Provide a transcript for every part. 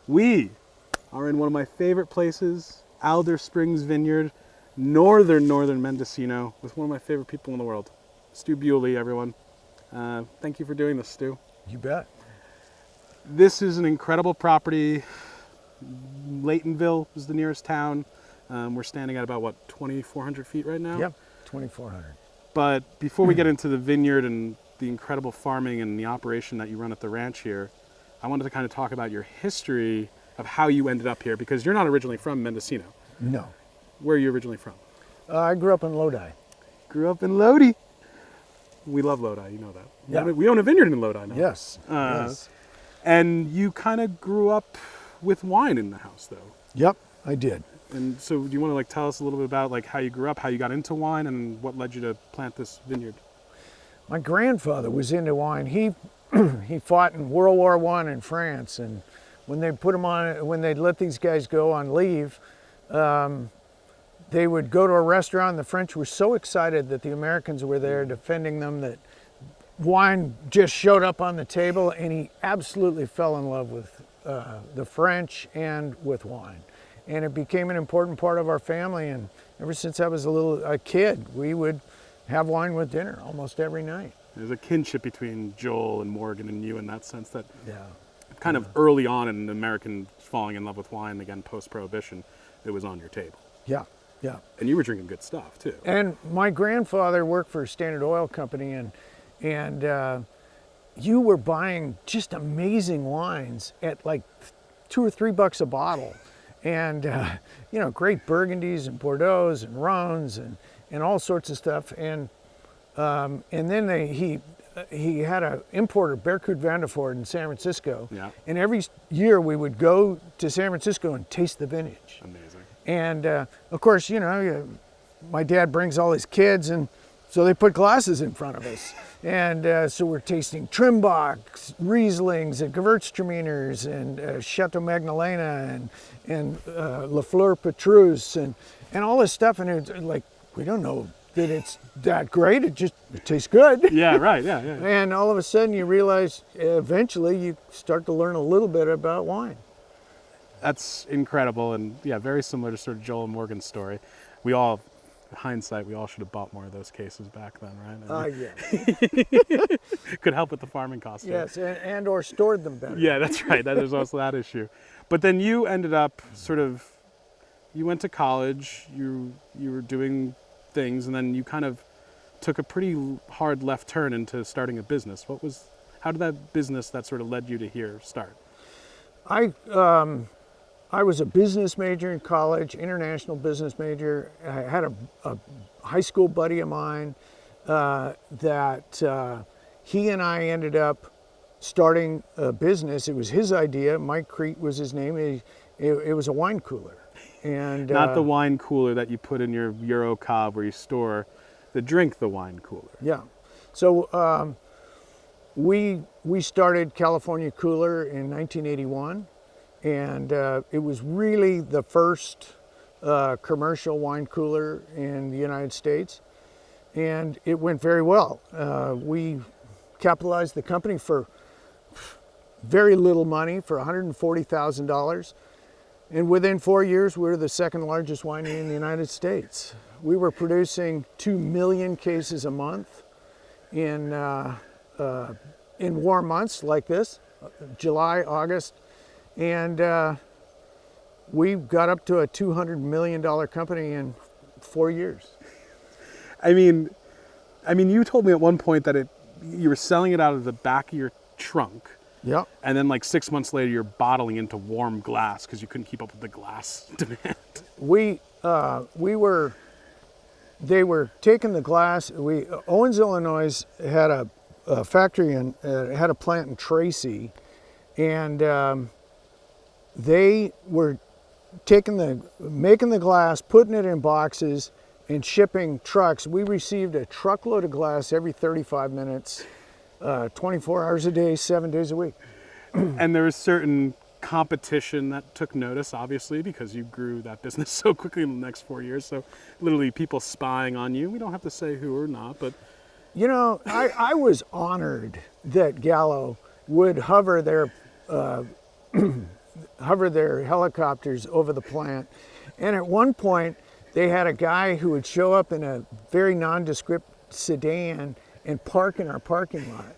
We are in one of my favorite places, Alder Springs Vineyard, northern Mendocino, with one of my favorite people in the world, Stu Bewley, everyone. Thank you for doing this, Stu. You bet. This is an incredible property. Laytonville is the nearest town. We're standing at about, what, 2,400 feet right now? Yep, 2,400. But before we get into the vineyard and the incredible farming and the operation that you run at the ranch here, I wanted to kind of talk about your history of how you ended up here, because you're not originally from Mendocino. No. Where are you originally from? I grew up in Lodi. Grew up in Lodi. We love Lodi, you know that. Yeah. We own a vineyard in Lodi now. Yes. Yes. And you kind of grew up with wine in the house, though. Yep, I did. And so do you want to tell us a little bit about how you grew up, how you got into wine, and what led you to plant this vineyard? My grandfather was into wine. He he fought in World War I in France, and when they they'd let these guys go on leave, they would go to a restaurant. The French were so excited that the Americans were there defending them that wine just showed up on the table, and he absolutely fell in love with the French and with wine. And it became an important part of our family, and ever since I was a kid, we would have wine with dinner almost every night. There's a kinship between Joel and Morgan and you in that sense that kind of Yeah. early on in American falling in love with wine, again, post-Prohibition, it was on your table. Yeah, yeah. And you were drinking good stuff, too. And my grandfather worked for Standard Oil Company, and you were buying just amazing wines at like $2 or $3 a bottle. And, great Burgundies and Bordeaux's and Rhones and all sorts of stuff. And then he had an importer, Berkut Vandeford, in San Francisco. Yeah. And every year we would go to San Francisco and taste the vintage. Amazing. And of course, my dad brings all his kids, and so they put glasses in front of us. And so we're tasting Trimbachs, Rieslings, and Gewürztraminers, and Chateau Magdalena, and Lafleur Petrus, and all this stuff. And it's like, we don't know that it's that great. It tastes good. Yeah, right, yeah. And all of a sudden you realize, eventually you start to learn a little bit about wine. That's incredible, and yeah, very similar to sort of Joel and Morgan's story. Hindsight, we all should have bought more of those cases back then, right? Yeah. Could help with the farming costs. Yes, and or stored them better. Yeah, that's right. There's also that issue. But then you ended up you went to college, you were doing things, and then you kind of took a pretty hard left turn into starting a business. How did that business that sort of led you to here start? I was a business major in college, international business major. I had a high school buddy of mine that he and I ended up starting a business. It was his idea. Mike Crete was his name. It was a wine cooler. And not the wine cooler that you put in your Euro Cab where you store the wine cooler. Yeah. So we started California Cooler in 1981. And it was really the first commercial wine cooler in the United States. And it went very well. We capitalized the company for very little money, for $140,000. And within 4 years, we were the second largest winery in the United States. We were producing 2 million cases a month in warm months like this, July, August. And we got up to a $200 million company in 4 years. I mean, you told me at one point that you were selling it out of the back of your trunk. Yep. And then 6 months later, you're bottling into warm glass because you couldn't keep up with the glass demand. They were taking the glass. Owens, Illinois had a factory and had a plant in Tracy, and they were making the glass, putting it in boxes, and shipping trucks. We received a truckload of glass every 35 minutes, 24 hours a day, 7 days a week. And there was certain competition that took notice, obviously, because you grew that business so quickly in the next 4 years. So literally people spying on you. We don't have to say who or not, but... I was honored that Gallo would hover their hover their helicopters over the plant. And at one point, they had a guy who would show up in a very nondescript sedan and park in our parking lot.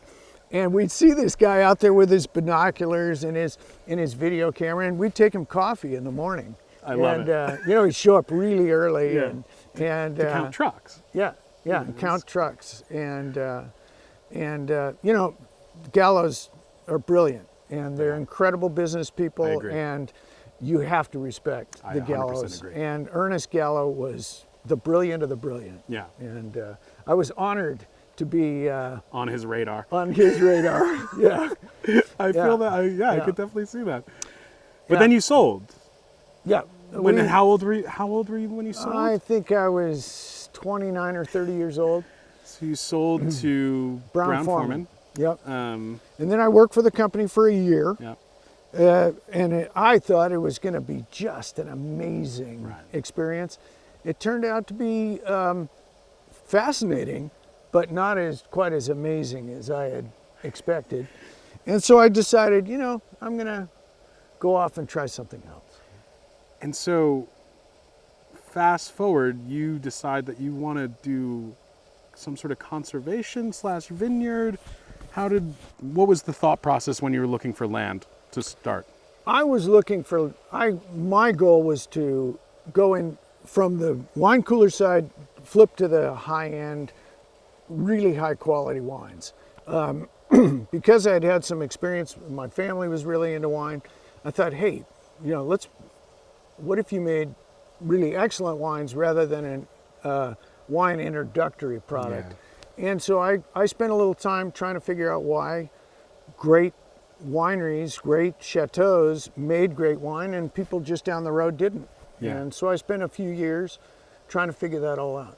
And we'd see this guy out there with his binoculars and his video camera, and we'd take him coffee in the morning. I love it. You know, he'd show up really early Yeah. and To count trucks. yeah, and count trucks. And you know, Gallows are brilliant, and they're incredible business people. I agree. And you have to respect I the 100% Gallows. agree. And Ernest Gallo was the brilliant of the brilliant. Yeah. And I was honored to be On his radar. on his radar. Yeah. I feel that. I Yeah. could definitely see that. But Yeah. then you sold. Yeah. When? We- How old were you? How old were you when you sold? I think I was 29 or 30 years old. So you sold to Brown Foreman. Yep. Um, And then I worked for the company for a year. yeah. I thought it was going to be just an amazing Right. experience. It turned out to be fascinating, but not quite as amazing as I had expected. And so I decided, you know, I'm going to go off and try something else. And so, fast forward, you decide that you want to do some sort of conservation / vineyard. What was the thought process when you were looking for land to start? I was looking for, my goal was to go in from the wine cooler side, flip to the high end, really high quality wines. Because I had had some experience, my family was really into wine. I thought, hey, you know, what if you made really excellent wines rather than a wine introductory product? And so I spent a little time trying to figure out why great wineries, great chateaus made great wine and people just down the road didn't. Yeah. And so I spent a few years trying to figure that all out.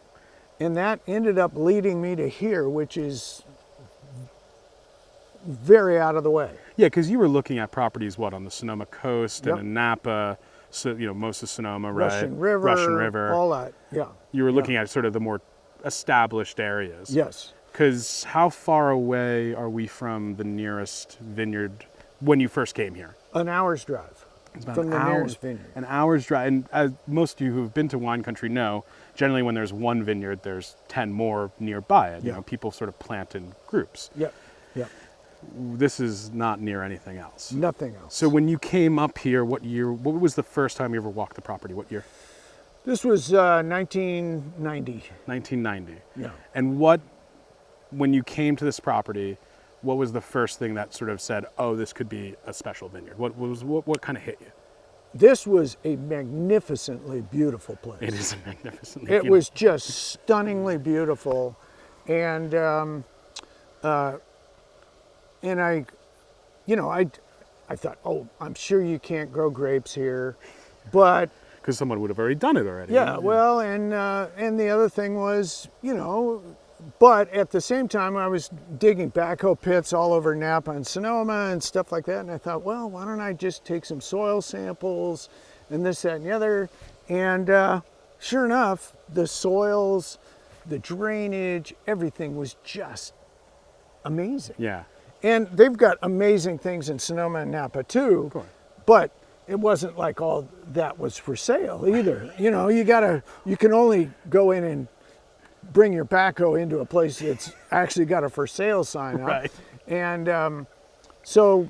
And that ended up leading me to here, which is very out of the way. Yeah, because you were looking at properties, on the Sonoma coast Yep. and in Napa, so, most of Sonoma, right? Russian River, all that, yeah. You were looking at sort of the more established areas. Yes. Because how far away are we from the nearest vineyard when you first came here? An hour's drive It's about from an the hour, nearest vineyard. An hour's drive. And as most of you who have been to wine country know, generally when there's one vineyard, there's 10 more nearby it. Yeah. People sort of plant in groups. Yep, yep. This is not near anything else. Nothing else. So when you came up here, what was the first time you ever walked the property? What year? This was 1990. 1990. Yeah. And when you came to this property, what was the first thing that sort of said, oh, this could be a special vineyard? What kind of hit you? This was a magnificently beautiful place. It is a magnificent. It was just stunningly beautiful, and I thought, oh, I'm sure you can't grow grapes here, but because someone would have already done it already. yeah, well, and the other thing was, but at the same time, I was digging backhoe pits all over Napa and Sonoma and stuff like that, and I thought, well, why don't I just take some soil samples and this, that, and the other, and sure enough, the soils, the drainage, everything was just amazing. Yeah. And they've got amazing things in Sonoma and Napa too, Of course. but it wasn't like all that was for sale either. You can only go in and bring your backhoe into a place that's actually got a for sale sign up. Right. And so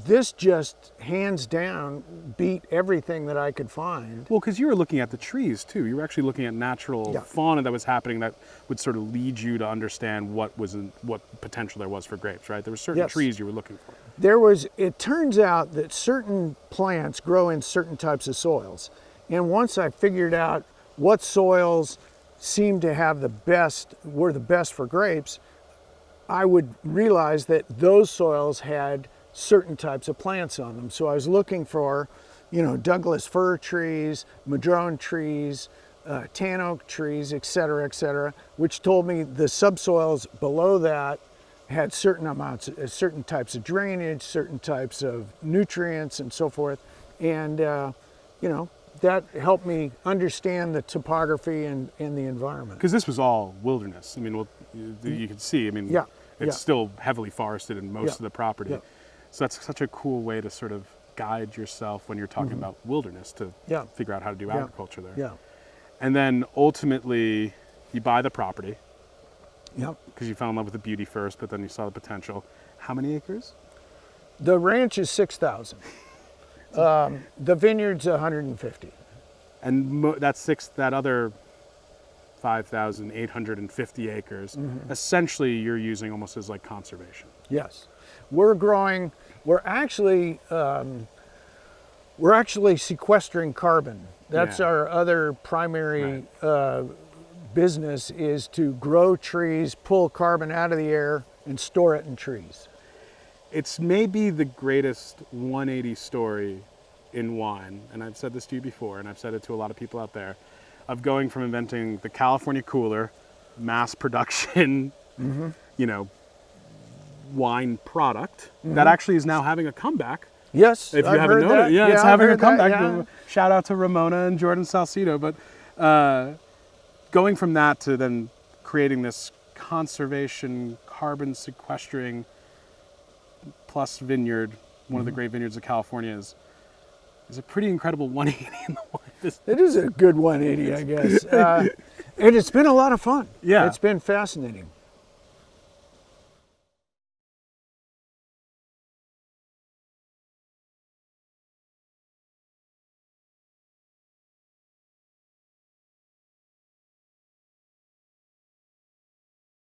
this just hands down beat everything that I could find. Well, because you were looking at the trees too. You were actually looking at natural Yeah. fauna that was happening that would sort of lead you to understand what potential there was for grapes, right? There were certain Yes. trees you were looking for. It turns out that certain plants grow in certain types of soils. And once I figured out what soils seemed to have were the best for grapes, I would realize that those soils had certain types of plants on them. So I was looking for, Douglas fir trees, madrone trees, tan oak trees, et cetera, which told me the subsoils below that had certain types of drainage, certain types of nutrients, and so forth. And, that helped me understand the topography and the environment. Because this was all wilderness. I mean, you can see. I mean, Yeah, it's yeah. still heavily forested in most Yeah, of the property. yeah. So that's such a cool way to sort of guide yourself when you're talking about wilderness to Yeah. figure out how to do Yeah. agriculture there. Yeah. And then ultimately, you buy the property Yep. because you fell in love with the beauty first, but then you saw the potential. How many acres? The ranch is 6,000. The vineyard's 150. And that other 5,850 acres. Essentially, you're using almost as like conservation. Yes. We're actually sequestering carbon. That's Yeah. our other primary business, is to grow trees, pull carbon out of the air, and store it in trees. It's maybe the greatest 180 story in wine, and I've said this to you before, and I've said it to a lot of people out there, of going from inventing the California cooler, mass production, wine product that actually is now having a comeback. Yes, If you I've haven't heard known that. it, it's I've having a heard that, comeback. yeah. Shout out to Ramona and Jordan Salcido. But going from that to then creating this conservation, carbon sequestering plus vineyard, one of the great vineyards of California, is a pretty incredible 180 in the wine business. It is a good 180, I guess. And it's been a lot of fun. Yeah. It's been fascinating.